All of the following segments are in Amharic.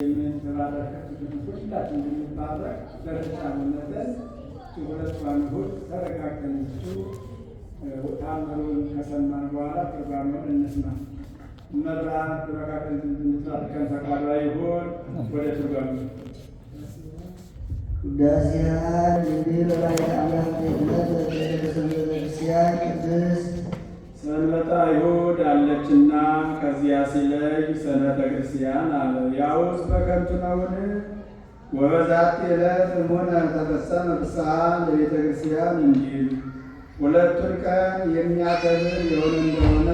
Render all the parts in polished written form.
ሁላችን እንድንባረክ በተቻለመጠን ሁለቷን እሑድ ተረጋግተን ታምሩን ከሰማን በኋላ ትርጓሜውን እንስማ። መብራት በመካከል እንድትባርከን ፈቃዷ ይሁን። ወደ ትርጓሜ ውዳሴያ ድንግል ወላዲተ አምላክ ቤትነት በሰንበተ ክርስቲያን ቅድስት ሰንበተ አይሁድ አለችና ከዚያ ሲለይ ሰንበተ ክርስቲያን አለ። ያውስ በከንቱ ነውን? ወበዛቲ ዕለት እሙነ ተፈጸመ ፍስሐ ለቤተ ክርስቲያን እንዲል ሁለቱን ቀን የሚያከብር የሆነ እንደሆነ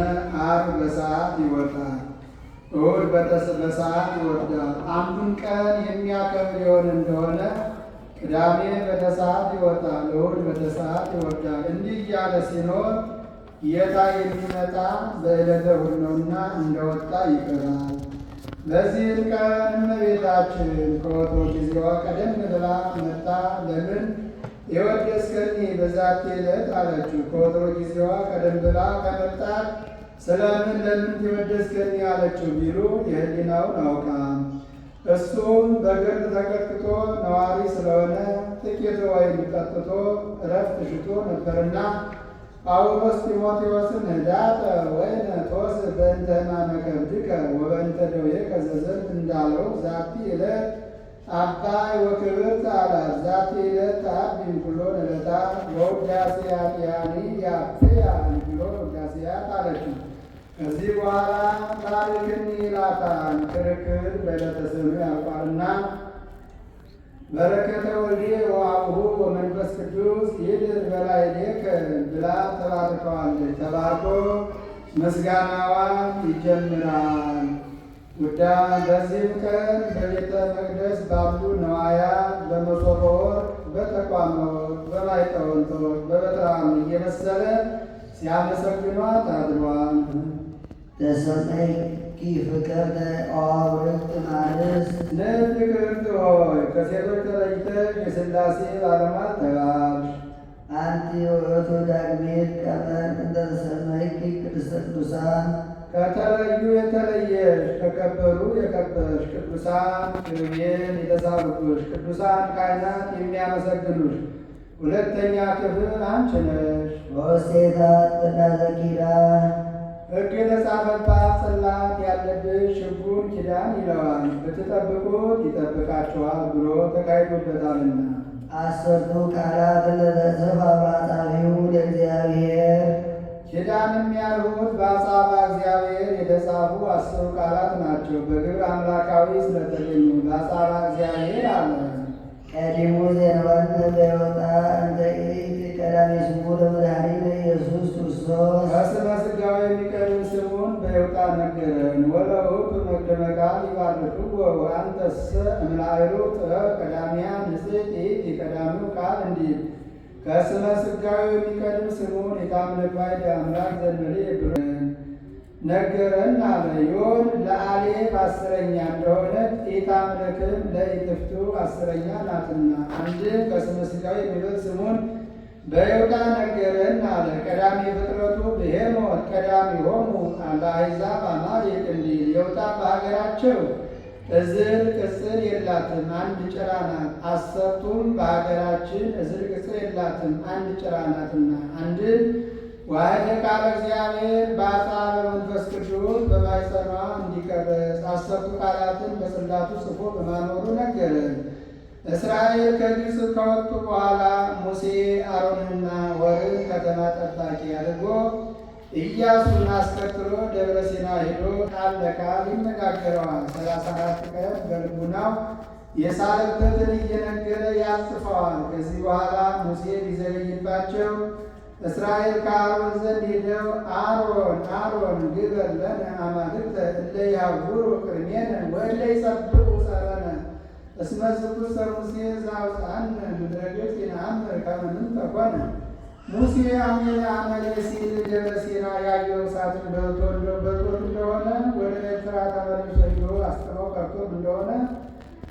ዓርብ በሰዓት ይወጣል፣ እሑድ በሰዓት ይወርዳል። አንዱን ቀን የሚያከብር የሆነ እንደሆነ ቅዳሜ በተሰዓት ይወጣል፣ እሑድ በተሰዓት ይወርዳል። እንዲህ እያለ ሲኖር ጌታ የሚመጣ በዕለተ እሑድ ነውና እንደወጣ ይቀራል። በዚህም ቀን እመቤታችን ከወትሮ ጊዜዋ ቀደም ብላ መጣ። ለምን የወደስከኒ በዛቲ ዕለት አለችው። ከወትሮ ጊዜዋ ቀደም ብላ ከመጣት ስለምን ለምን የወደስከኒ አለችው ቢሉ የሕሊናውን አውቃ እሱም በግርድ ተቀጥቅጦ ነዋሪ ስለሆነ ጥቂት ወይን ጠጥቶ እረፍት ሽቶ ነበርና ጳውሎስ ጢሞቴዎስን ኅዳጠ ወይነ ጦስ በእንተ ሕማመ ከብድከ ወበእንተ ደዌከ ዘዘልፍ እንዳለው ዛቲ ዕለት አባይ ወክብርት አላት። ዛቲ ዕለት ተአቢም ኩሎ ዕለታ ወውዳሴያት ያኒ ያፍያ ብሎ ውዳሴያት አለችው። ከዚህ በኋላ ታሪክኒ ይላታል። ክርክር በዕለተ ሰኑይ ያልቋልና በረከተ ወልዴ ወአቡሁ ወመንፈስ ቅዱስ ይድር በላዕሌከ ብላ ተባርከዋለች። ተባርኮ ምስጋናዋን ይጀምራል። በዚህም ቀን በቤተ መቅደስ ባሉ ነዋያት በመሶበ ወርቅ፣ በተቋመ ወርቅ፣ በማይጠወንተ ወርቅ፣ በበትራም እየመሰለ ሲያመሰግኗት አድሯል። ተሰጠይኪ ፍቅርተ ኦርክት ማርስ ንፍቅርት ሆይ ከሴቶች ተለይተሽ የሥላሴ ባለሟል ተባልሽ። አንቲ ውእቱ ዳግሚት ቀመር እንተ ተሰመይኪ ቅድስተ ቅዱሳን ከተለዩ የተለየሽ ከከበሩ የከበርሽ ቅዱሳን ኪሩቤል የተሳሉብሽ ቅዱሳን ካህናት የሚያመሰግኑሽ ሁለተኛ ክፍል አንቺ ነሽ። ወሴታ ቅዳሴ ኪዳን ሕግ የተጻፈባት ጽላት ያለብሽ ሕጉን ኪዳን ይለዋል። ብትጠብቁት ይጠብቃችኋል ብሎ ተካሂዶበታልና። አሰርቱ ቃላት ለተጽሕፈ በአጻብዒሁ ለእግዚአብሔር ኪዳንም ያልሁት በአጻብዐ እግዚአብሔር የተጻፉ 10 ቃላት ናቸው። በግብር አምላካዊ ስለተገኙ በአጻብዐ እግዚአብሔር አለ። ቀዲሙ ዜናወነ በይወጣ እንተ ኢቲ ቀዳሚ ስሙ ለመድኃኒነ ኢየሱስ ክርስቶስ ከስመ ሥጋዌ የሚቀድም ስሙን በይውጣ ነገረን። ወለውእቱ መቅደመ ቃል ይባርክዎ ወአንተሰ እምላዕሉ ጥበብ ቀዳሚያ ንጽሕት ይእቲ ቀዳሚው ቃል እንዲል ከስመ ሥጋዌ የሚቀድም ስሙን የታምልክ ባሕርይ አምላክ ዘእንበሌ ብለን ነገረን አለ። ዮን ለአሌፍ 10ኛ እንደሆነች ኢታምልክም ለኢትፍቱ 10ኛ ናትና አንድም ከስመ ሥጋዌ የሚበልጥ ስሙን በይውጣ ነገረን አለ። ቀዳሚ ፍጥረቱ ብሄሞት ቀዳሚሆሙ ለአሕዛብ አማሌቅ እንዲል ይውጣ በሀገራቸው እዝል ቅጽል የላትም አንድ ጭራ ናት። 10ቱም በሀገራችን እዝል ቅጽል የላትም አንድ ጭራ ናትና አንድም ዋሕደ ቃለ እግዚአብሔር በአጻብዐ መንፈስ ቅዱስ በማኅፀኗ እንዲቀረጽ 10ቱ ቃላትን በጽላቱ ጽፎ በማኖሩ ነገረን። እስራኤል ከግብፅ ከወጡ በኋላ ሙሴ አሮንና ሖርን ከተማ ጠባቂ አድርጎ ኢያሱን አስከትሎ ደብረ ሲና ሄዶ ቃል ለቃል ይነጋገረዋል። 34 ቀን በልቡናው የሳለበትን እየነገረ ያጽፈዋል። ከዚህ በኋላ ሙሴ ሊዘገይባቸው እስራኤል ከአሮን ዘንድ ሄደው አሮን ግበር ለነ አማልክተ እለ ያዕቡሩ ቅድሜነ ወእለ ይጸብቁ ጸረነ እስመ ዝኩሰ ሙሴ ዘአውፅአነ ምድረ ገጽ ይንአምር ከመ ምንተ ኮነ። ሙሴ አሜነ አመሌ ሲል ደብረ ሲና ያየው እሳትን በልቶት እንደሆነ ወደ ኤርትራ ተመልሶ ሄዶ አስጥሞ ቀርቶም እንደሆነ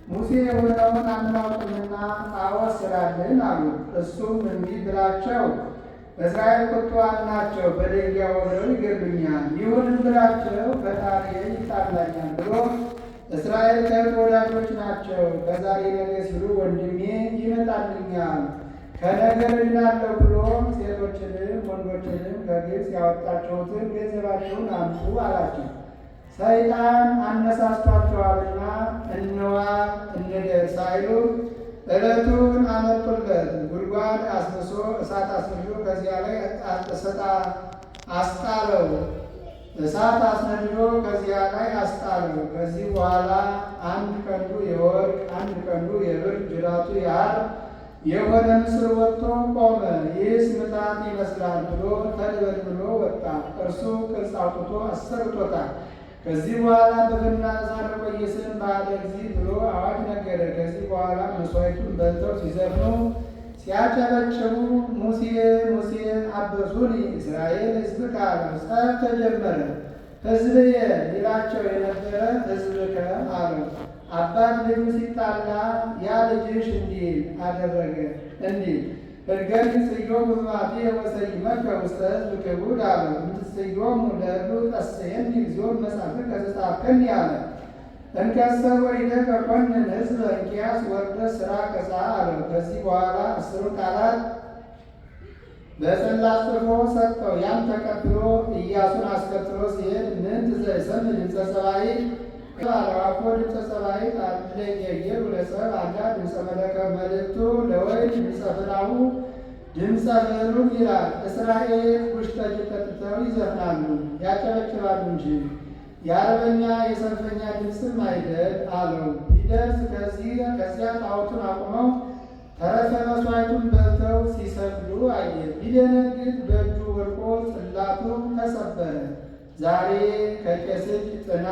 ሙሴ የሆነውን አናውቅምና ጣዖት ሥራልን አሉት። እሱም እንዲህ ብላቸው እስራኤል ቁጡዋን ናቸው፣ በደንጊያ ወግረው ይገድሉኛል። ይሁንም ብላቸው ፈጣሪዬ ይጣላኛል ብሎ እስራኤል ከእህት ወዳጆች ናቸው። ከዛሬ ነገ ሲሉ ወንድሜ ይመጣልኛል ከነገር እድናለሁ ብሎ ሴቶችንም ወንዶችንም ከግብፅ ያወጣችሁትን ገንዘባችሁን አምጡ አላቸው። ሰይጣን አነሳስቷቸዋልና እንዋጥ እንደር ሳይሉ ዕለቱን አመጡለት። ጉድጓድ አስምሶ እሳት አስነዶ ከዚያ ላይ አስጣለው። እሳት አስነድዶ ከዚያ ላይ አስጣለው። ከዚህ በኋላ አንድ ቀንዱ የወርቅ አንድ ቀንዱ የብር ጅራቱ ያህል የሆነ ምስል ወጥቶ ቆመ። ይህስ ምታት ይመስላል ብሎ ተድበልብሎ ወጣ። እርሱ ቅርጽ አውጥቶ አሰርቶታል። ከዚህ በኋላ በገና ሳለቆየስን ባለ ጊዜ ብሎ አዋጅ ነገረ። ከዚህ በኋላ መስዋዕቱን በልተው ሲዘፍኑ ሲያጨበጭቡ ሙሴ ሙሴ አበሱኒ እስራኤል ሕዝብከ አለው። ጸብ ተጀመረ። ሕዝብየ ይላቸው የነበረ ሕዝብከ አለው። አባት ልጁ ሲጣላ ያ ልጅሽ እንዲል አደረገ እንዲል በርገን ጽዮሙ በማቴ ወሰይመከ ውስተ ሕዝብ ክቡድ አለው። ምትጽዮሙ ለእሉ ቀስየኒ እግዚኦ መጻፍከ ዘጻፍከኒ አለ። እንከሰ ወሪደከ ኮንን ሕዝበ እንኪያስ ወርደ ሥራ ከጻ አለው። ከዚህ በኋላ 10 ቃላት በጽላት ጽፎ ሰጠው። ያን ተቀብሎ ኢያሱን አስከትሎ ሲሄድ ምን ትዘይሰም ድምፀ ሰባይት አለዋፎ ድምፀ ሰባይት አለየየ ለሰብ አላ ድምፀ መለከ መልእክቱ ለወይን ድምፀ ፍላሁ ድምፀ ብዕሉም ይላል። እስራኤል ጉሽ ጠጅ ጠጥተው ይዘፍናሉ ያጨበጭባሉ እንጂ የአርበኛ የሰልፈኛ ድምፅም አይደል አለው። ቢደርስ ከዚያ ጣዖቱን አቁመው ተረፈ መስዋዕቱን በልተው ሲሰግዱ አየ። ቢደነግጥ በእጁ ወድቆ ጽላቱ ተሰበረ። ዛሬ ከቄስ እጅ ጥና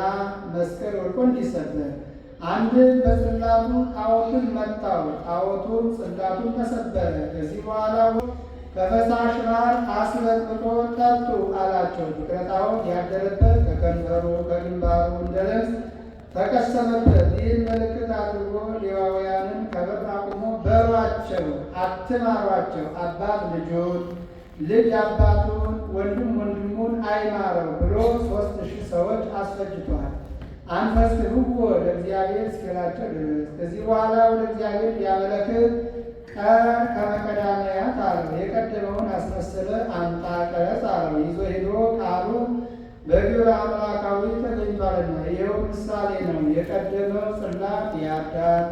መስቀል ወድቆ እንዲሰበር አንድም በጽላቱ ጣዖቱን መታው። ጣዖቱን ጽላቱን ተሰበረ። ከዚህ በኋላ ከፈሳሽ ባህር አስበጥብጦ ጠጡ አላቸው። ፍቅረ ጣዖት ያደረበት ከከንፈሩ ከግንባሩ እንደ ልብስ ተቀሰመበት። ይህን ምልክት አድርጎ ሌዋውያንን ከበር አቁሞ በሏቸው፣ አትማሯቸው። አባት ልጁን ልጅ አባቱን ወንድም ወንድሙን አይማረው ብሎ 3000 ሰዎች አስፈጅቷል። አንፈስክሙ ወደ እግዚአብሔር እስኪላቸው ድረስ። ከዚህ በኋላ ወደ እግዚአብሔር ሊያመለክት ከመቀዳሚያት አለው። የቀደመውን አስመሰለ አምጣ ቀረጽ አለው። ይዞ ሄዶ ቃሉን በግብረ አምላካዊ ተገኝቷልና ይኸው ምሳሌ ነው። የቀደመው ጽላት የአዳም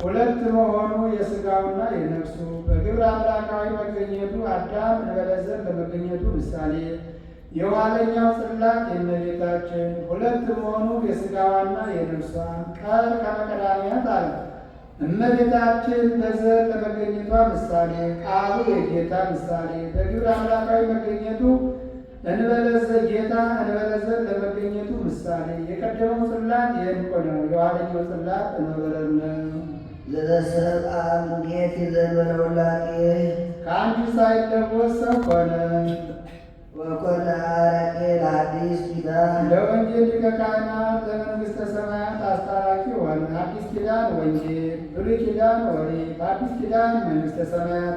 2 መሆኑ የሥጋውና የነፍሱ በግብረ አምላካዊ መገኘቱ አዳም እንበለዘር ለመገኘቱ ምሳሌ፣ የኋለኛው ጽላት የእመቤታችን 2 መሆኑ የሥጋዋና የነፍሷ ቃል ከመቀዳሚያት አለ። እመቤታችን በዘር ለመገኘቷ ምሳሌ፣ ቃሉ የጌታ ምሳሌ በግብረ አምላካዊ መገኘቱ እንበለዘ ጌታ እንበለዘር ለመገኘቱ ምሳሌ። የቀደመው ጽላት የዕንቁ ነው። የኋለኛው ጽላት እንበረር ነው። ዘተሰብአ እምኔት ዘእንበለ ውላጤ ከአንድ ሳይለወጥ ሰው ሆነ። ወኮነ አረቄ ለአዲስ ኪዳን ለወንጌል ሊቀ ካህናት ለመንግሥተ ሰማያት አስታራቂ ሆነ። አዲስ ኪዳን ወንጌል፣ ብሉይ ኪዳን ኦሪት፣ አዲስ ኪዳን መንግሥተ ሰማያት፣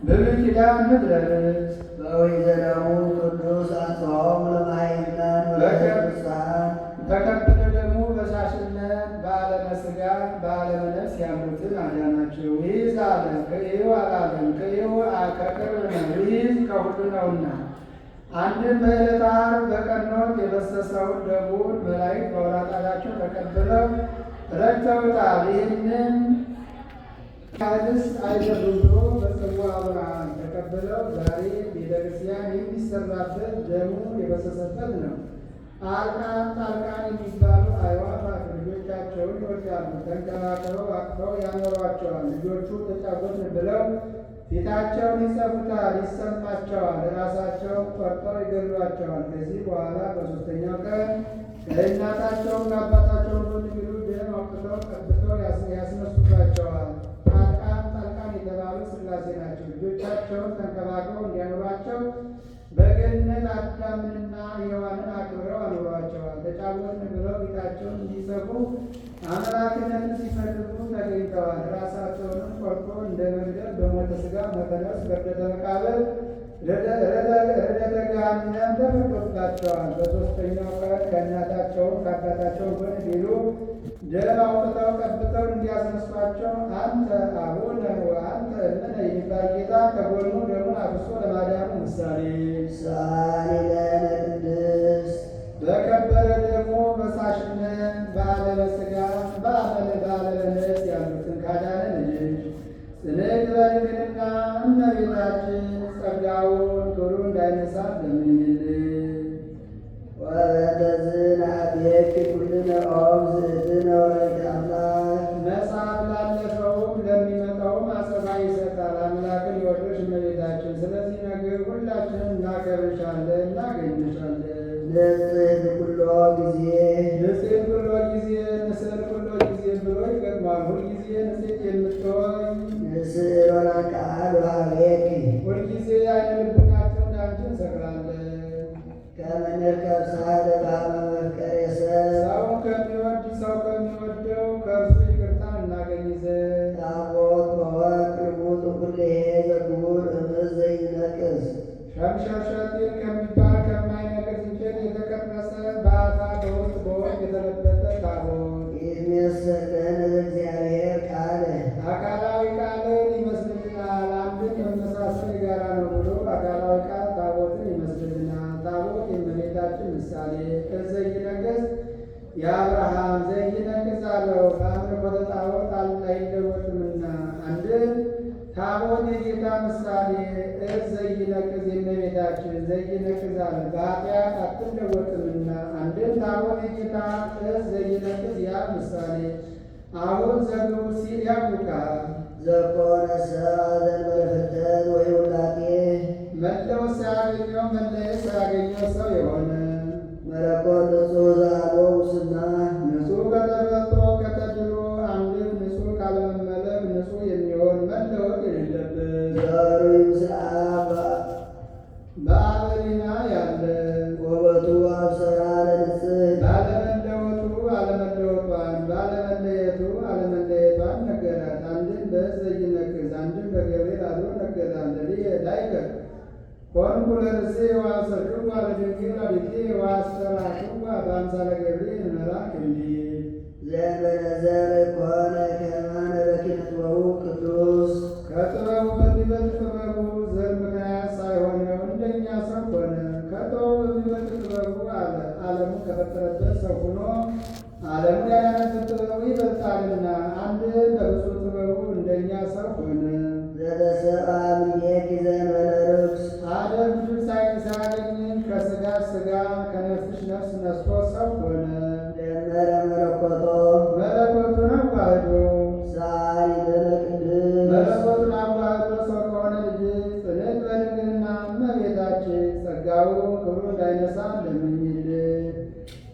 ብሉይ ኪዳን ምድረ ርስት። በወይዘነሙ ቅዱስ አጽዋሙ ለማይምናን ወለቅዱሳን በከበረ ደግሞ በሻሽነት በዓለመ ሥጋ በዓለመ ነፍስ ያሉትን አዳናቸው። ይህ አለ ከይሁ አላለም ከይሁ ከቅርብ ነው። ይህ ከሁሉ ነውና አንድም በዕለተ ዓርብ በቀኖት የፈሰሰውን ደሙን መላእክት በወራጣቸው ተቀብለው ረድተውታል። ይህንን ቃልስ አይደሉም ብሎ በጽዋ ብርሃን ተቀብለው ዛሬ ቤተክርስቲያን የሚሰራበት ደሙ የፈሰሰበት ነው። ጣልቃን የሚባሉ አዕዋፋት ልጆቻቸውን ይወዳሉ። ተንከባክበው አቅፈው ያኖሯቸዋል። ልጆቹ ተጫወትን ብለው ፊታቸውን ይጸፉታል፣ ይሰማቸዋል። ራሳቸውን ቆርጠው ይገሏቸዋል። ከዚህ በኋላ በሦስተኛው ቀን ከእናታቸውን ከአባታቸውን በሚሉ ደም አውጥተው ቀብተው ያስነሱባቸዋል። ጣልቃን የተባሉ ሥላሴ ናቸው። ልጆቻቸውን ተንከባክበው እንዲያኖሯቸው በገነት አዳምንና ሔዋንን አክብረው አኑሯቸዋል። ተጫወትን ብለው ፊታቸውን እንዲጸፉ አምላክነትን ሲፈልጉ ተገኝተዋል። ራሳቸውንም ቆርጦ እንደ መግደል በሞተ ሥጋ ሞተ ነፍስ በዕለተ መቃብር ርደተ ገሃነም ተፈርዶባቸዋል። በሦስተኛው ቀን ከእናታቸውም ከአባታቸው ጎን ቢሉ ደም አውጥተው ቀብተው እንዲያስነሷቸው አንተ አቡነ ወአንተ እምነ የሚባል ጌታ ከጎኑ ደሙን አፍሶ ለማዳኑ ምሳሌ ሳሊ ለነ ቅድስት በከበረ ደግሞ በሳሽነት በዓለመ ሥጋ በዓለመ ነፍስ ያሉትን ካዳነ ልጅ ጽንዕት በድንግልና እመቤታችን ጸጋውን ቶሎ እንዳይነሳ ለምኝልን። ወበእንተዝን አብየኪ ኩልነ ኦም ዝእትነ ወለተ አምላክ መጽሐፍ ላለፈውም ለሚመጣውም አጸፋ ይሰጣል። አምላክን የወለድሽ እመቤታችን ስለዚህ ነገር ሁላችንን እናከብርሻለን፣ እናገኝሻለን። ንጽሕት ኩሎ ጊዜ ንጽሕት ኩሎ ጊዜ ንስሕት ኩሎ ጊዜ ብሎ ይገጥማል። ሁልጊዜ ንጽሕት የምትሆኝ ንስእሎ ለቃል ወሀቤኪ ሁልጊዜ አይነ ልቡናችን እንዳንቺ እንሰክራለን። ከመ ንርከብ ሳህለ በኀበ መፍቀሬ ሰብ ሰውን ከሚወድ ሰው ከሚወደው ከእርሱ ይቅርታን እናገኝ ዘንድ ታቦት በወርቅ ልሙጥ ኩልሄ ዘክቡር እምዝ ዘይነቅዝ ሸምሸሸቲን ከሚባል ከማይነቅዝ እንጨት የተቀረጸ በአፋ በውስጥ በወርቅ የተለበጠ ታቦት ይትሜሰለን እግዚአብሔር ቃል አካላዊ ቃልን ይመስልልናል። አንድን መመሳሰል የጋራ ነው ብሎ አካላዊ ቃል ታቦትን ይመስልልናል። ታቦት የእመቤታችን ምሳሌ ዘይነቅዝ የአብርሃም ዘይነቅዝ አለው። በአምልኮተ ጣዖት አይለወጥምና አንድን ታቦት የጌታ ምሳሌ ዘይነቅዝ የእመቤታችን ዘይነቅዝ አለ። በኃጢአት አትለወጥምና አንድን ታቦት የጌታ ዘይነቅዝ ያ ምሳሌ አሁን ዘግቡ ሲል ያውቃል። ዘኮነ ሰብአ ዘእንበለ ፍልጠት ወይውላጤ መለወጥ ሳያገኘው መለየት ሳያገኘው ሰው የሆነ መለኮት ንጹሕ ዘአልቦ ሙስና ንጹሕ ከተፈጥሮ ከተድሮ አንድም ንጹሕ ካለመመለክ ንጹሕ የሚሆን መለወጥ የሌለበት ዘሩይ ምስለ አብ በአበሪና ያለ ውበቱ አብሰራ ለንጽሕት ባለመለወጡ አለመለወጧን ባለመለየቱ አለመለየቷን ነገራት። አንድም በዘይነቅዝ አንድም በገብርኤል አድሮ ነገራት። ላይከ ኮንኩ ለርእሴ ወአብሰርክዋ ለድንግል አዲቴ ወአስተርአክዋ በአምሳለ ገብርኤል መልአክ እንዲል ዘእንበለ ዘር ኮነ ከማነ በኪነትወው ቅዱስ ከጥበቡ በሚበልጥ ጥበቡ ዘር ምክንያት ሳይሆነው እንደኛ ሰው ሆነ። ከጥበቡ በሚበልጥ ጥበቡ አለ ዓለሙን ከፈጠረበት ሰው ሆኖ ዓለሙን ያዳነበት ጥበቡ ይበልጣልና አንድም በብፁዕ ጥበቡ እንደኛ ሰው ሆነ። ዘተሰብአ እምኔኪ ዘእንበለ ርኩስ አደም ልጅ ሳያገኝሽ ከሥጋ ሥጋ ከነፍስሽ ነፍስ ነስቶ ሰው ሆነ። ደመረ መለኮቶ መለኮቱን አዋህዶ ሳሊ ለነ ቅድስት መለኮቱን አዋህዶ ሰው ከሆነ ልጅ ጽንዕት በድንግልና እመቤታችን ጸጋውን ክብሩ እንዳይነሳ ለምኝልን።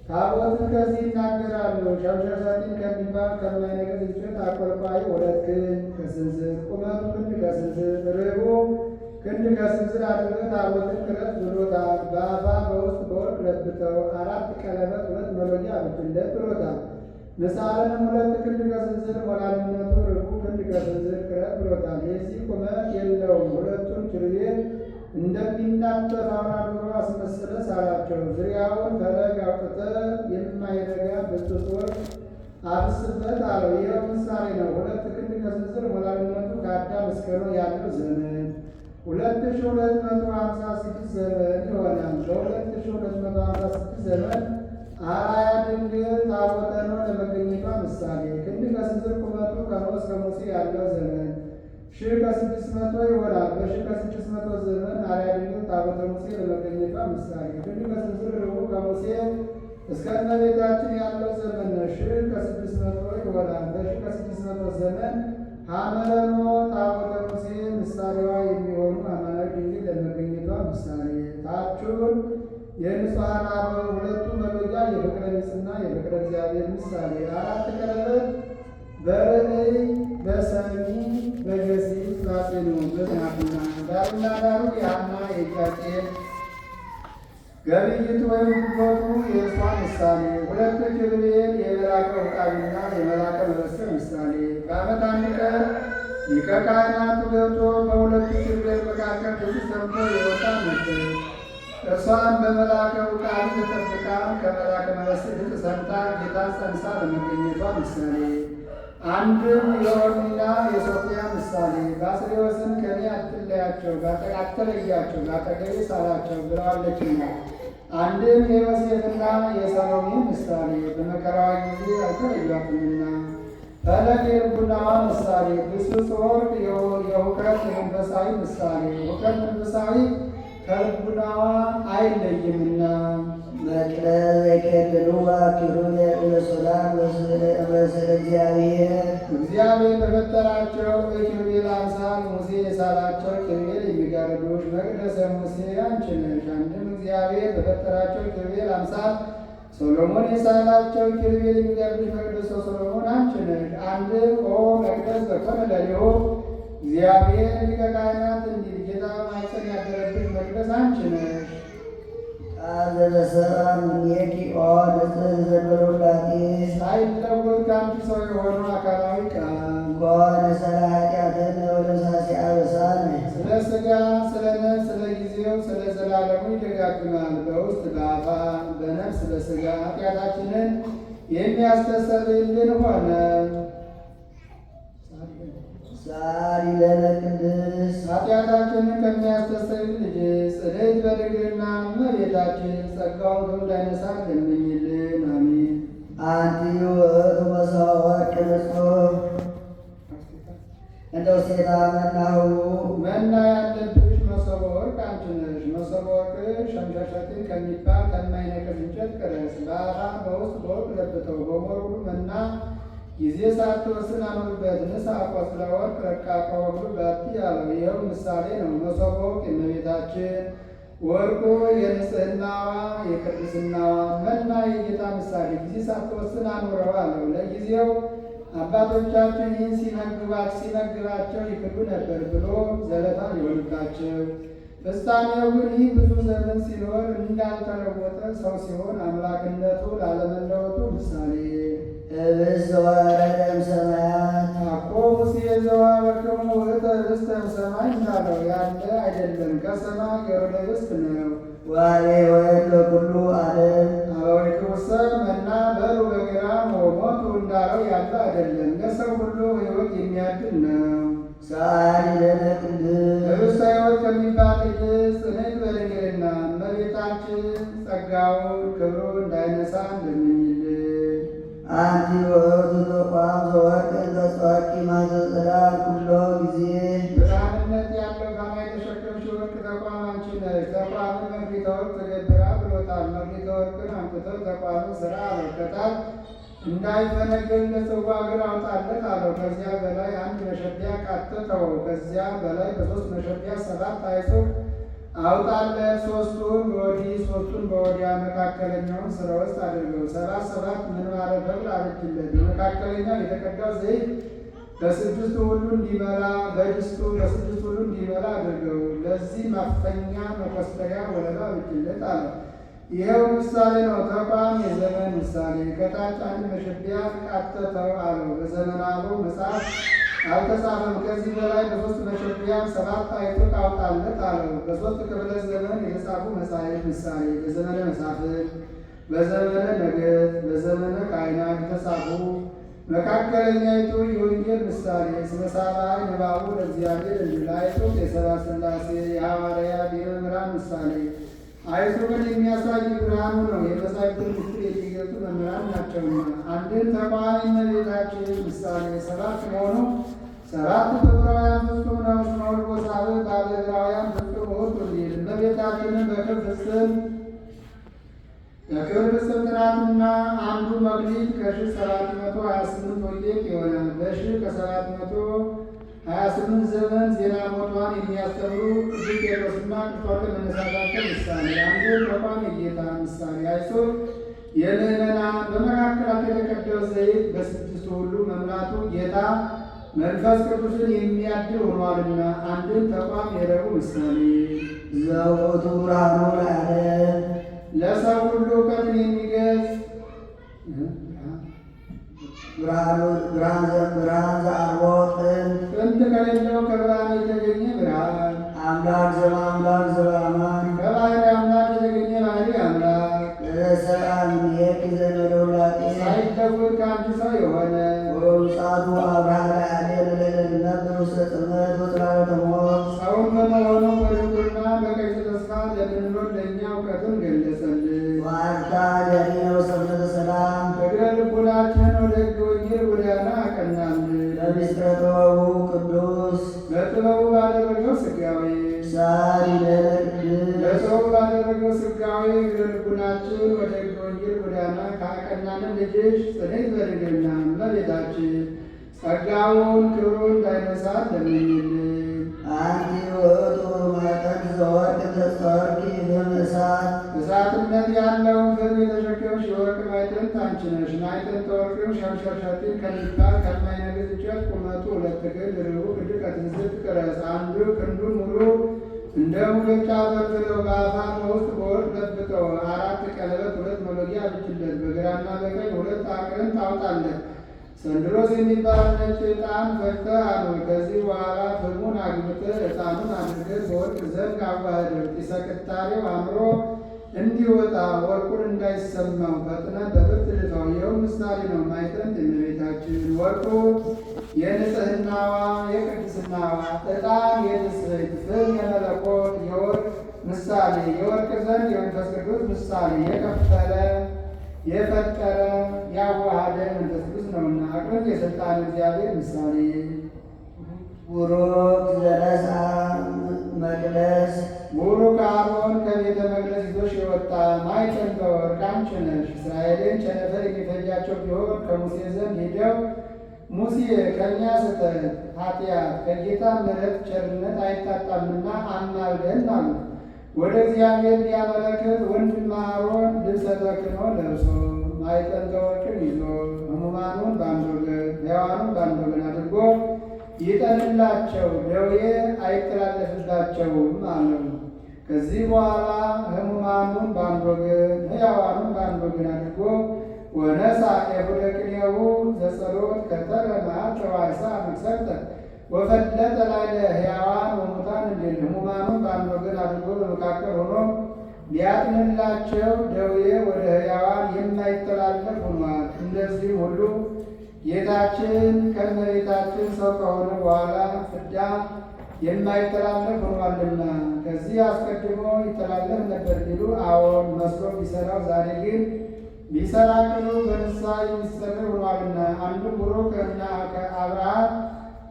ታቦትን ከዚህ ይናገራሉ። ሸምሸሰቲን ከሚባል ከማይነቅዝ እንጨት አቆልቋይ 2 ክንድ ከስንዝር ቁመቱ ክንድ ከስንዝር ርዝመቱ ክንድ ከስንዝር አድርገው ታቦትን ክረት ብሎታል። በአፋ በውስጥ በወርቅ ለብጠው 4 ቀለበት 2 መሎጊያ አብጅለት ብሎታል። ምሳሌንም 2 ክንድ ከስንዝር ሞላልነቱ ርቡዕ ክንድ ከስንዝር ክረት ብሎታል። የዚህ ቁመት የለውም። ሁለቱን ኪሩቤል እንደሚናጠፍ አውራ ዶሮ አስመስለህ ሳላቸው። ዙሪያውን ፈለግ አውጥተህ የማይረጋ ብስስ ወርቅ አብስበት አለው። ይኸው ምሳሌ ነው። 2 ክንድ ከስንዝር ሞላልነቱ ከአዳም እስከ ኖህ ያለው ዘመን 2256 ዘመን ይሆናል። በ2256 ዘመን አርአያ ድንግል ታቦተ ኖህ ለመገኘቷ ምሳሌ ክንድ ከስንዝር ቁመቱ ከኖህ እስከ ሙሴ ያለው ዘመን 1600 ይሆናል። በ1600 ዘመን አርአያ ድንግል ታቦተ ሙሴ ለመገኘቷ ምሳሌ ክንድ ከስንዝር ርቡዕ ከሙሴ እስከ እመቤታችን ያለው ዘመን 1600 ይሆናል። በ1600 ዘመን ሐመረ ኖህ ታቦተ ሙሴ ምሳሌዋ የሚሆኑ አማናዊ ድንግል ለመገኘቷ ምሳሌ ታቹን የንጹሐን አበው 2ቱ መሎጊያ የፍቅረ ንጽሕና የፍቅረ እግዚአብሔር ምሳሌ 4 ቀለበት በርዕይ በሰሚ በገሲስ ባሴኑ በዝናቡና ዳሩና ዳሩ የሐና የኢያቄም ገብይቱ ወይም ጉልበቱ የእሷ ምሳሌ 2 ኪሩቤል የመላከ ዕቃቢና የመላከ መበስር ምሳሌ በዓመት 1 ቀን ሊቀ ካህናቱ ገብቶ በሁለቱ ኪሩቤል መካከል ድምፅ ሰምቶ ይወጣ ነበር። እርሷን በመልአከ ቃል ተጠብቃ ከመልአከ መለስት ድምፅ ሰምታ ጌታን ጸንሳ ለመገኘቷ ምሳሌ። አንድም የኦርኒና የሶፊያ ምሳሌ ባስልዮስን ከኔ አትለያቸው አትለያቸው በአጠገቤ ሳላቸው ብለዋለችና። አንድም የዮሴፍና የሰሎሜ ምሳሌ በመከራዋ ጊዜ አልተለዩአትምና። ፈለግ የልቡናዋ ምሳሌ ብስስ ወርቅ የሁከት የመንፈሳዊ ምሳሌ ሁከት መንፈሳዊ ከልቡናዋ አይለይምና። መቅረዝ የከልሉዋ ኪሩቤል ወሶላን በስለ እግዚአብሔር እግዚአብሔር በፈጠራቸው በኪሩቤል አምሳል ሙሴ የሳላቸው ኪሩቤል የሚጋርዱሽ መቅደሰ ሙሴ አንቺ ነሽ። አንድም እግዚአብሔር በፈጠራቸው ኪሩቤል አምሳል ሶሎሞን የሳላቸው ኪሩቤል የሚጋርዱሽ መቅደሰ ሶሎሞን አንቺ ነሽ። አንድም ኦ መቅደስ በኮነ ለሊሆ እግዚአብሔር ሊቀ ካህናት እንዲል ጌታ ማኅፀን ያደረብሽ መቅደስ አንቺ ነሽ። ዘበሰባ እምኔኪ ኦ ንጽሕት ዘበሎላቴ ሳይለወጥ ከአንቺ ሰው የሆኑ አካላዊ ቃል ኮነ ሰላ ኃጢአተነ ወለምሳሴ አበሳነ ስለ ሥጋ ስለ ነፍስ ስለ ጊዜው ስለ ዘላለሙ ይደጋግማል። በውስጥ በአፋ በነፍስ በሥጋ ኃጢአታችንን የሚያስተሰርይልን ሆነ። ሳሊ ለነ ቅድስት ኃጢአታችንን ከሚያስተሰርይ ልጅ ጽድዕት በድንግልና እመቤታችን ጸጋውን እንዳይነሳ ለምኝልን። አሜን። አንቲ ውእቱ መሥዋዕ ወርቅ ንጹሕ እንደ ውስቴታ መናሁ መና ያለብሽ መሶበ ወርቅ አንቺ ነሽ። መሶበ ወርቅ ሸምሸሸትን ከሚባል ከማይነቅዝ እንጨት ቅረስ። በአፋ በውስጥ በወርቅ ለብጠው በሞሩ መና ጊዜ ሳትወስን አኑርበት። ንሳ ቆጽለ ወርቅ ረቃቀ ወግዱ ባቲ አለው። ይኸው ምሳሌ ነው። መሶበ ወርቅ የእመቤታችን ወርቁ የንጽሕናዋ የቅድስናዋ መና የጌታ ምሳሌ ጊዜ ሳትወስን አኑረው አለው። ለጊዜው አባቶቻችን ይህን ሲመግባቸው ይክዱ ነበር ብሎ ዘለፋ ሊሆንባቸው፣ ፍጻሜው ግን ይህ ብዙ ዘመን ሲኖር እንዳልተለወጠ ሰው ሲሆን አምላክነቱ ላለመለወጡ ምሳሌ። ህብስት ዘወረደ እምሰማያት አኮ ሙሴ ዘወሀበክሙ ውእተ ህብስተ እምሰማይ እንዳለው ያለ አይደለም፣ ከሰማይ የወረደ ህብስት ነው። ዋቤ ሕይወት ለኩሉ ዓለም አበዊቱ ውሰ መና በሉ በግራም ወሞቱ እንዳለው ያለ አይደለም፣ ለሰው ሁሉ ሕይወት የሚያድል ነው። ሳሊ ለነ ቅድስት ህብስተ ሕይወት ከሚባል ልጅ ጽንዕት በድንግልና እመቤታችን ጸጋውን ክብሩን እንዳይነሳ እንደምኝልን። አንቲ ውእቱ ተቋም ዘወርቅ ዘጸዋቂ ማዘጸዳል ኩሎ ጊዜ ብርሃንነት ያለው ጋማ የተሸከምሽ ወርቅ ተቋም አንቺ ነሽ። ተቋምን መክሊተ ወርቅ ተገብራ ብሎታል። መክሊተ ወርቅን አምጥተው ተቋምን ስራ አበርከታል። እንዳይፈነገል ለጽዋ እግር አውጣለት አለው። ከዚያ በላይ አንድ መሸቢያ ቃተተው። ከዚያ በላይ በሶስት መሸቢያ 7 አይሶ አውጣለት። ሶስቱን በወዲህ ሶስቱን በወዲያ መካከለኛውን ስራ ውስጥ አድርገው 7 ምንባረ ፈቅል አለችለት። በመካከለኛው የተቀዳው ዘይት በስድስቱ ሁሉ እንዲመላ በድስቱ በስድስቱ ሁሉ እንዲመላ አድርገው። ለዚህ ማፈኛ መኮስተሪያ ወለላ አብጅለት አለ። ይኸው ምሳሌ ነው። ተቋም የዘመን ምሳሌ። ከታች አንድ መሸቢያ ቃተተው አለው። በዘመነ አበው መጽሐፍ አልተጻፈም። ከዚህ በላይ በሶስት መሸቢያ 7 አይቶት አውጣለት አለው። በሶስት ክፍለ ዘመን የተጻፉ መጻሕፍት ምሳሌ በዘመነ መሳፍንት፣ በዘመነ ነገሥት፣ በዘመነ ካህናት የተጻፉ መካከለኛይቱ የወንጌል ምሳሌ። እስመ ሳባይ ንባቡ ለእግዚአብሔር እንዲል አይሱብ የሰብአ ሥላሴ የሐዋርያት የመምህራን ምሳሌ። አይሱብን የሚያሳይ ብርሃኑ ነው። የመጻሕፍትን ምስጢር የሚገልጹ መምህራን ናቸውና። አንድን ተቋሚ እመቤታችን ምሳሌ 7 መሆኑ 7 ክብራውያን ፍጹም ነው። እስመ ወልድ ወሳብዕ ባለ ዕብራውያን ፍጹም ውእቱ እንዲል እመቤታችንን በክብር ፍጽም ፍጽምት ናትና። አንዱ መክሊት ከ728 ወጌት ይሆናል። ከ728 ዘመን ዜና ሞቷን የሚያስተምሩ ቅዱስ ጴጥሮስና ቅዱስ መነሳታቸው ምሳሌ። አንዱ ተቋም የጌታ ምሳሌ። አይሱብ የምዕመናን በመካከላቸው የተቀደው ዘይት በስድስቱ ሁሉ መምላቱ ጌታ መንፈስ ቅዱስን የሚያድል ሆኗልና። አንድን ተቋም የረቡዕ ምሳሌ። ዘውእቱ ብርሃኑ ለዓለም ለሰው ሁሉ እውቀትን የሚገልጽ ብርሃን ዘአልቦ ጥንት ጥንት ከሌለው ከብርሃን የተገኘ ብርሃን አምላክ ዘበአምላክ ዘበአማን ከባሕርይ አምላክ የተገኘ ባሕርይ አምላክ ሰላም የኪዘን ወደውላጤ ሳይለወጥ ከአንድ ሰው የሆነ ወውጻቱ አብርሃ ለአሌል ለሌለነብር ውስተ ጽልመት ወጽላሎተ ሞት ሰውን በመሆኑ በድንቁርና በቀኝ ተስፋ ለምንኖር ለእኛ እውቀትን ገለጸልን። ዋርታ ጀሪነ ወሰብነተ ሰላም እግረ ልቡናችን ወደ ሕገ ወንጌል ጎዳና አቀናልን። በምስጢረ ጥበቡ ቅዱስ በጥበቡ ባደረገው ሥጋዌ ሳሪ በጥበቡ ባደረገው ሥጋዌ እግረ ልቡናችን ወደ ሕገ ወንጌል ጎዳና ካቀናልን ልጅሽ ጽኔት በድንግልና እመቤታችን ጸጋውን ክብሩን እንዳይነሳት ለምኝልን። አንቲ ውእቱ ማዕጠንት ዘወርቅ ተጸወርቂ በእሳት እሳትነት ያለውን ፍም የተሸከምሽ የወርቅ ማዕጠንት አንቺ ነሽ። ማዕጠንተ ወርቅም ሸምሸርሸቴን ከሚባል ከማይነግዝ እንጨት ቁመቱ 2 ክንድ ርቡ ክንድ ከትዝት ቅረጽ አንዱ ክንዱን ሙሉ እንደ ሙቀጫ በርብረው በአፋር በውስጥ በወርቅ ለብጠው 4 ቀለበት 2 መሎጊያ ብችለት በግራና በቀኝ 2 አቅርንት ታውጣለት። ሰንድሮስ የሚባል ነጭ ዕጣን ፈጭተህ አኑር። ከዚህ በኋላ ፍሙን አግብተህ ዕጣኑን አድርገህ በወርቅ ዘንግ አዋህደው። ጢሰ ቅጣሬው አምሮ እንዲወጣ ወርቁን እንዳይሰማው ፈጥነህ በብርት ልተው። ይኸው ምሳሌ ነው ማዕጠንት የእመቤታችን። ወርቁ የንጽሕናዋ የቅድስናዋ፣ ዕጣን የትስብእት፣ ፍም የመለኮት የወርቅ ምሳሌ፣ የወርቅ ዘንግ የመንፈስ ቅዱስ ምሳሌ፣ የከፈለ የፈጠረ ያዋሃደ መንፈስ ቅዱስ ነውና። አቅርንት የሥልጣን እግዚአብሔር ምሳሌ። ቡሩክ ዘለሳ መቅደስ ቡሩክ አሮን ከቤተ መቅደስ ይዞሽ የወጣ ማዕጠንተ ወርቅ አንቺ ነሽ። እስራኤልን ቸነፈር የሚፈጃቸው ቢሆን ከሙሴ ዘንድ ሄደው ሙሴ ከእኛ ስህተት ኃጢአት ከጌታ ምሕረት ቸርነት አይታጣምና አማልደን አሉት። ወደ እግዚአብሔር ሊያመለክት ወንድም አሮን ልብሰ ተክህኖ ለብሶ ማዕጠንተ ወርቅን ይዞ ሕሙማኑን በአንድ ወገን ሕያዋኑን በአንድ ወገን አድርጎ ይጠንላቸው ደዌ አይተላለፍባቸውም አለው። ከዚህ በኋላ ሕሙማኑን በአንድ ወገን ሕያዋኑን በአንድ ወገን አድርጎ ወነሣ ኤፉደ ቅኔሁ ዘጸሎት ከተረ መዓልተ ወአይሳ መቅሰፍተ ወፈለጠ ላዕለ ሕያዋን ወሙታን እንዲል ሕሙማኑን በአንድ ወገን አድርጎ በመካከል ሆኖ ሊያጥንላቸው ደዌ ወደ ሕያዋን የማይተላለፍ ሆኗል። እንደዚህም ሁሉ ጌታችን ከእመቤታችን ሰው ከሆነ በኋላ ፍዳ የማይተላለፍ ሆኗልና። ከዚህ አስቀድሞ ይተላለፍ ነበር ቢሉ አዎን መስሎ ቢሰራው፣ ዛሬ ግን ቢሰራ ቅሉ በንስሐ የሚሰረይ ሆኗልና። አንዱ ቡሩክና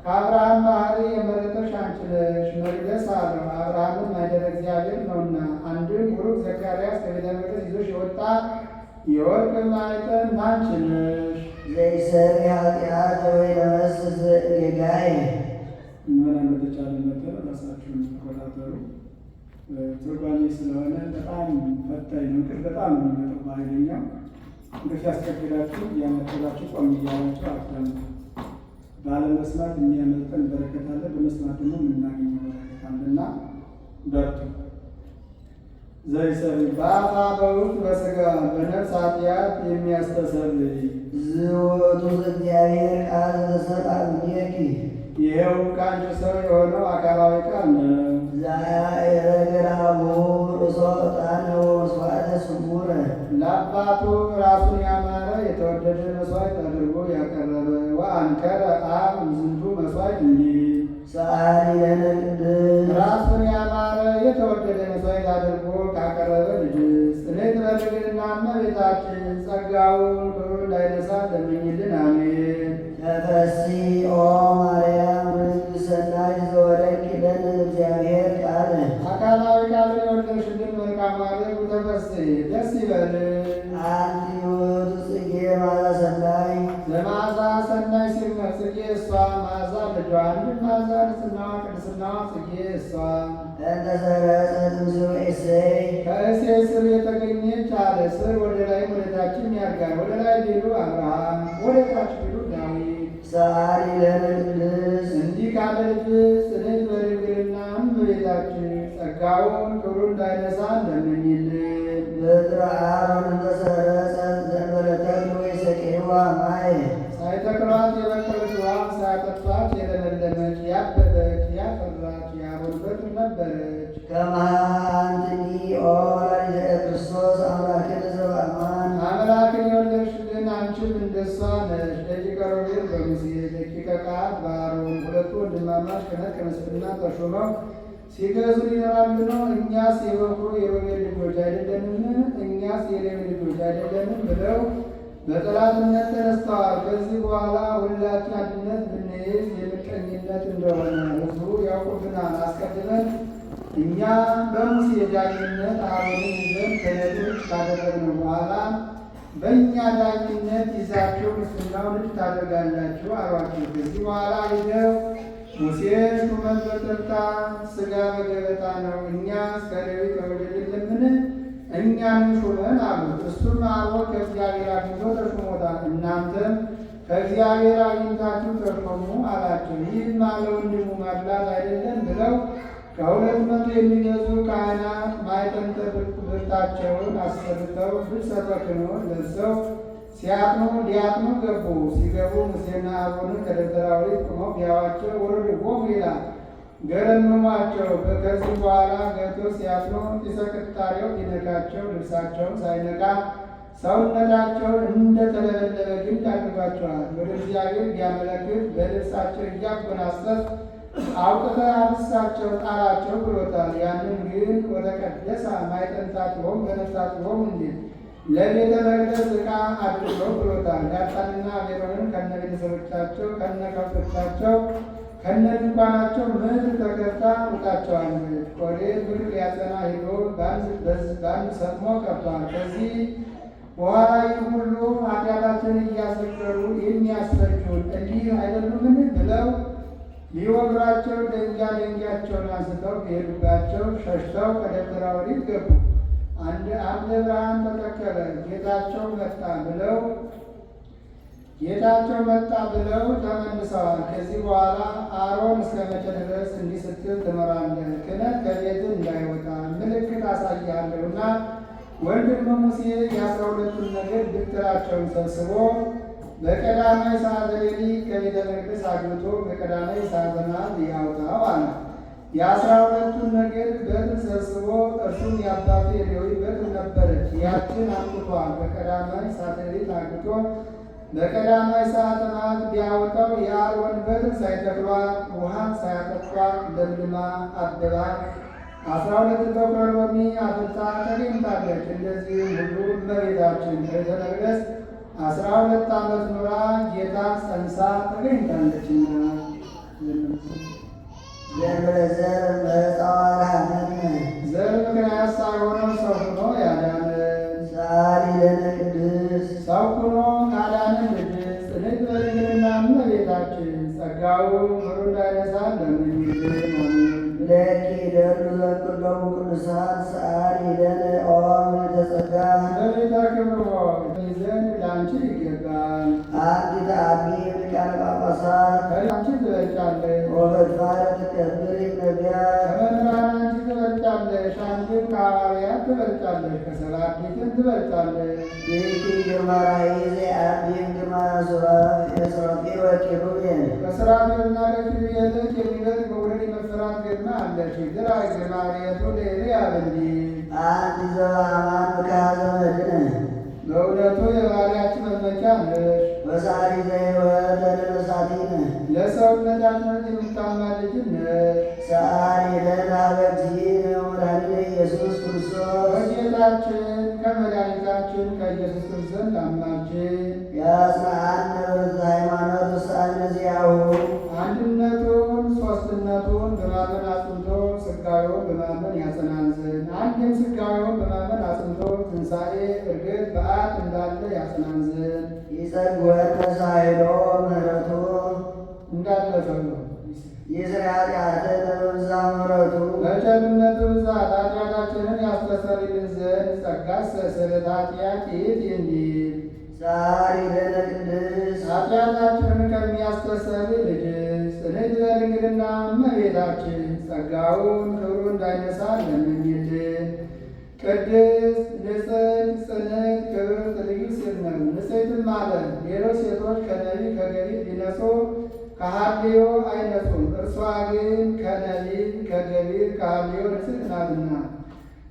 ከአብርሃም ባሕርይ የመረጠሽ አንቺ ነሽ መቅደስ አለው። አብርሃምን ማኅደረ እግዚአብሔር ነውና። አንድም ቡሩክ ዘካርያስ ከቤተ መቅደስ ይዞሽ የወጣ የወርቅ ማዕጠንት አንቺ ነሽ። ዘይሰሪ ኃጢአት ወይለመስስ ጌጋዬ ምን በተቻለ መጠን ራሳችሁን ተቆጣጠሩ። ትርጓሜ ስለሆነ በጣም ፈታኝ ነው። እንቅልፍ በጣም የሚመጣው በኃይለኛው እንቅልፍ ያስቸግራችሁ እያመጠላችሁ ቆም እያላችሁ አዳምጡ። ባለመስማት የሚያመልጠን በረከት አለ፣ በመስማት ደግሞ የምናገኘው በረከት አለና በርቱ። ዘይሰሪ በአፋ በውስጥ በሥጋ በነፍስ ኃጢአት የሚያስተሰርይ ዝውቱ እግዚአብሔር ቃል ተሰጥአ እምኔኪ ይኸው ከአንቺ ሰው የሆነው አካላዊ ቃል ነው። ዛኤረገራቡ ርእሶ ዕጣነ ወመስዋዕተ ስሙረ ለአባቱ ራሱን ያማረ የተወደደ መስዋዕት አድርጎ ያቀረበ ወአንከረ አብ እምዝንቱ መስዋዕት እንዲል ሰአሊ ለነ ቅድስት ራሱን ያማረ የተወደደ መስዋዕት አድርጎ ካቀረበ ልጅ ጽኔት በድንግልና እመቤታችን ጸጋውን ክብሩን እንዳይነሳ ለምኝልን። አሜን። ተፈሲ ኦ ማርያም ርግብ ሰናይ ዘወደቂ ለነ እግዚአብሔር ቃል አካላዊ ቃልን የወለድሽልን መልካም ማድረግ ተፈሥሒ ደስ ይበልን። አንቲ ውእቱ ጽጌ መዓዛ ሰናይ ለመዓዛ ሰናይ ሲል ነው። ጽጌ እሷ መዓዛ ልጇ አንድም መዓዛ ንጽሕናዋ ቅድስናዋ ጽጌ እሷ እንተ ሰረጸት እምስሩ እሴይ ከእሴይ ስር የተገኘች አለ። ስር ወደ ላይ ወደ ታችም ያድጋል። ወደ ላይ ቢሉ አብርሃም ወደ ታች ቢሉ ዳዊት። ሰአሊ ለነ ቅድስት እንዲህ ካለ ልጅ ጽኔት በድንግልና እመቤታችን ጸጋውን ክብሩን እንዳይነሳ ለምኝልን። በትረ አሮን እንተ ሰረጸት ዘእንበለ ተክል ወይሰቅይዋ ማይ ሳይተክሏት የበቀለች ውሃ ሳያጠጧት የለመለመች ታማሽ ክህነት ከመስፍንና ተሾመው ሲገዙ ይኖራሉ። እኛስ የበኩሩ የሮቤል ልጆች አይደለምን? እኛስ የሌዊ ልጆች አይደለምን? ብለው በጠላትነት ተነስተዋል። ከዚህ በኋላ ሁላችን አንድነት ብንይዝ የምቀኝነት እንደሆነ ሕዝቡ ያውቁብናል። አስቀድመን እኛ በሙሴ ዳኝነት አሮንን ይዘን ከነዶች ካደረግነው በኋላ በእኛ ዳኝነት ይዛችሁ ምስፍናውን እጅ ታደርጋላችሁ አሏቸው። ከዚህ በኋላ ሂደው ሙሴ ሹመት በተርታ ሥጋ በገበታ ነው፣ እኛስ ከሌዊ ተወለድ የለምን? እኛንም ሹመን አሉት። እሱም አሮን ከእግዚአብሔር አግኝቶ ተሾሞታል፣ እናንተም ከእግዚአብሔር አግኝታችሁ ተሾሙ አላቸው። ይህም ለወንድሙ ማድላት አይደለም ብለው ከ200 የሚገዙ ካህናት ማዕጠንተ ብርታቸውን አሰርተው ልብሰ ተክህኖ ለብሰው ሊያጥኑ ገቡ። ሲገቡ ሙሴና አሮንን ከደብተራ ኦሪት ቆመው ቢያዩአቸው ወረድዎሙ ይላል፣ ገረመሟቸው። ከዚህ በኋላ ገብተው ሲያጥኑ ጢሰ ቅጣሬው ቢነካቸው ልብሳቸውን ሳይነካ ሰውነታቸውን እንደተለበለበ ግንድ አድርጓቸዋል። ወደ እግዚአብሔር ቢያመለክት በልብሳቸው እያጎናጸፍ አውጥተህ አፍስሳቸው ጣላቸው ብሎታል። ያንን ግን ወተቀደሳ ማዕጠንታቲሆሙ በነፍሳቲሆሙ እንዲል ለቤተ መቅደስ ዕቃ አድርገው ብሎታል። ዳታንና አቤሮንን ከነ ቤተሰቦቻቸው ከነ ከብቶቻቸው ከነ ድንኳናቸው ምድር ተከፍታ ውጣቸዋለች። ቆሬት ምድር ሊያጸና ሄዶ በአንድ ሰጥሞ ቀርቷል። ከዚህ በኋላ ይህ ሁሉ ኃጢአታችን እያዘከሩ የሚያስፈጁን እንዲህ አይደሉምን ብለው ሊወግሯቸው ደንጊያቸውን አንስተው ቢሄዱባቸው ሸሽተው ከደብተራ ኦሪት ገቡ። አንድ ብርሃን ተተከለ፣ ጌታቸው መጣ ብለው ተመልሰዋል። ከዚህ በኋላ አሮን እስከ መቼ ድረስ እንዲህ ስትል ትኖራለህ? ክህነት ከቤት እንዳይወጣ ምልክት አሳያለሁና ወንድሙ ሙሴ የ12ቱን ነገድ ብትራቸውን ሰብስቦ በቀዳማይ ሰዓተ ሌሊት ከቤተ መቅደስ አግብቶ በቀዳማይ ሰዓተ ናት ያውጣው አለ። የ12ቱን ነገድ በትር ሰብስቦ እርሱም የአባቱ የሌዊ በትር ነበረች፣ ያችን አምጥቷል። በቀዳማይ ሰዓተ ሌሊት አግብቶ በቀዳማይ ሰዓተ ናት ቢያወጣው የአሮን በትር ሳይተክሏት ውሃን ሳያጠጧት ለምልማ አብባ 12 በኩረ ሎሚ አፍርታ ተገኝታለች። እንደዚህም ሁሉ እመቤታችን በቤተ መቅደስ 12 ዓመት ኑራ ጌታ ጸንሳ ተገኝታለችና ዘር መጻዋርሃነ ዘር ምክንያት ሳይሆነው ሰው ሆኖ ያዳነን ሳሊ ለነ ቅድስ ሰው ሆኖ ካዳነን ቅድስት ጽንዕት በድንግልና እመቤታችን ጸጋው ምሩ እንዳይነሳ ለምኝልን። ለኪ ደሩ ዘኩሎሙ ቅዱሳን ሰአሊ ለነ ኦም ተጸጋ በቤተ ክብር ሆይ ዘንድ ለአንቺ ይገባል። አንዲት አቢ ሊቃነ ጳጳሳት ከአንቺ ትበልጫለሽ፣ ወበድፋረ ትከብሪ ነቢያት ከመምህራን አንቺ ትበልጫለሽ። አንቺም ከሐዋርያት ትበልጫለሽ፣ ከሰባኪትም ትበልጫለሽ። ይእቲ ግርማ ራእይ አቢም ግርማ ሱራፌል ወኪሩቤል ከሱራፌልና ከኪሩቤል ይልቅ የሚበልጥ በውደት የመፈራት ግርማ አለሽ። ግራይ ግርማ ርኤቱ ለኤልያብ እንዲህ አንድ ዘበአማን ምክሐ ዘመድነ በእውነቱ የባህርያችን መመኪያ ነሽ። ወሳሪ ዘሕይወት ለነፍሳቲነ ለሰውነታችን የምታማልጅን ነሽ። ሰአሊ ለነ ኀበ እግዚእነ ወመድኃኒነ ኢየሱስ ክርስቶስ ከጌታችን ከመድኃኒታችን ከኢየሱስ ክርስቶስ ዘንድ አማልጅን። ያጽንዓነ በርትዕ ሃይማኖት ውሳነ ዚአሁ አንድነቱን ሦስትነቱን በማመን አጽንቶ ሥጋዌውን በማመን ያጸናን ዘንድ አንድም ሥጋዌውን በማመን አጽንቶ ትንሣኤ እርግጥ በዓት እንዳለ ያጸናን ዘንድ ይጸግወነ ሳይሎ ምሕረቱ እንዳለፈው ነው። ይስሪ ኃጢአተነ በብዝኃ ምሕረቱ በቸርነቱ ብዛት ኃጢአታችንን ያስተሰርይልን ዘንድ ጸጋሰ ስርየተ ኃጢአት ይእቲ እንዲል ሰአሊ ለነ ቅድስት ኃጢአታችንን ከሚያስተሰርይ ልጅ ጽንዕት በድንግልና እመቤታችን ጸጋውን ክብሩ እንዳይነሳ ለምኝልን። ቅድስት ንጽሕት ጽንዕት ክብርት ልዩ ሲል ነው። ንጽሕትም አለ ሌሎች ሴቶች ከነቢብ ከገቢር ቢነጹ ከሐልዮ አይነጹም፣ እርሷ ግን ከነቢብ ከገቢር ከሐልዮ ንጽሕት ናትና።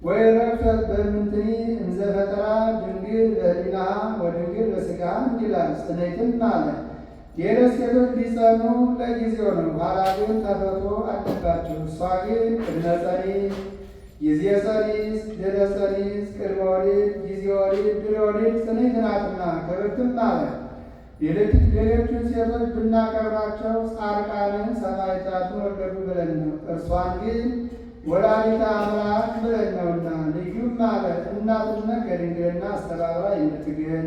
ወይ ረክሰት በምንትኒ እንዘ ፈጠራ ድንግል በሕሊናሃ ወድንግል በሥጋሃ እንዲላል። ጽንዕትም አለ ሌሎች ሴቶች ቢጸኑ ለጊዜው ነው፣ ኋላ ግን ተፈቶ አለባቸው። እሷ ግን ቅድመ ጸኒስ፣ ጊዜ ጸኒስ፣ ድኅረ ጸኒስ፣ ቅድመ ወሊድ፣ ጊዜ ወሊድ፣ ድኅረ ወሊድ ጽንዕት ናትና ክብርትም ማለት። ሌሎቹን ሴቶች ብናከብራቸው ጻድቃንን ሰማዕታትን ወለዱ ብለን ነው። እርሷን ግን ወላዲተ አምላክ ብለን ነውና። ልዩም ማለት እናትነት ከድንግልና አስተባብራ የምትገኝ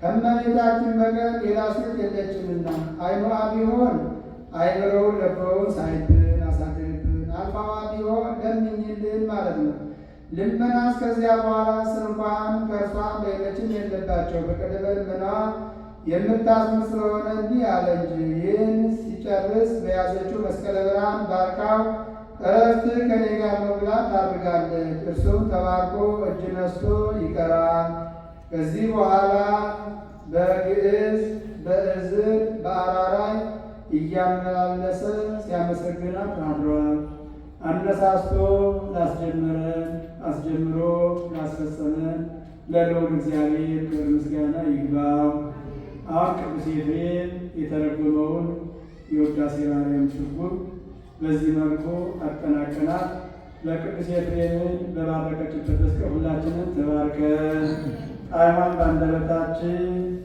ከእመቤታችን በቀር ሌላ ሴት የለችምና። ዓይኗ ቢሆን አይምሮውን ለበውን ሳይብን አሳድርብን፣ አልፋዋ ቢሆን ለምኝልን ማለት ነው። ልመና እስከዚያ በኋላ ስንኳን ከእርሷ ሌሎችም የለባቸው። በቅድመ ልመና የምታስምር ስለሆነ እንዲህ አለ እንጂ። ይህን ሲጨርስ በያዘችው መስቀለ ብርሃን ባርካው እረፍት ከኔ ጋር ነው ብላ ታድርጋለች። እርሱም ተባርኮ እጅ ነስቶ ይቀራል። ከዚህ በኋላ በግዕዝ በእዝል በአራራይ እያመላለሰ ሲያመሰግናት አድሯል። አነሳስቶ ላስጀመረን አስጀምሮ ላስፈጸመን ለልዑል እግዚአብሔር ክብር ምስጋና ይግባው። አሁን ቅዱስ ኤፍሬም የተረጎመውን የውዳሴ ማርያም ትርጉም በዚህ መልኩ አጠናቀናል። ለቅዱስ ኤፍሬምን በባረከችበት መስቀል ሁላችንን ተባርከን ጣዕሟን በአንደበታችን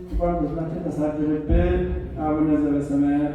እንኳን በስማችን ተሳድርብን። አቡነ ዘበሰማያት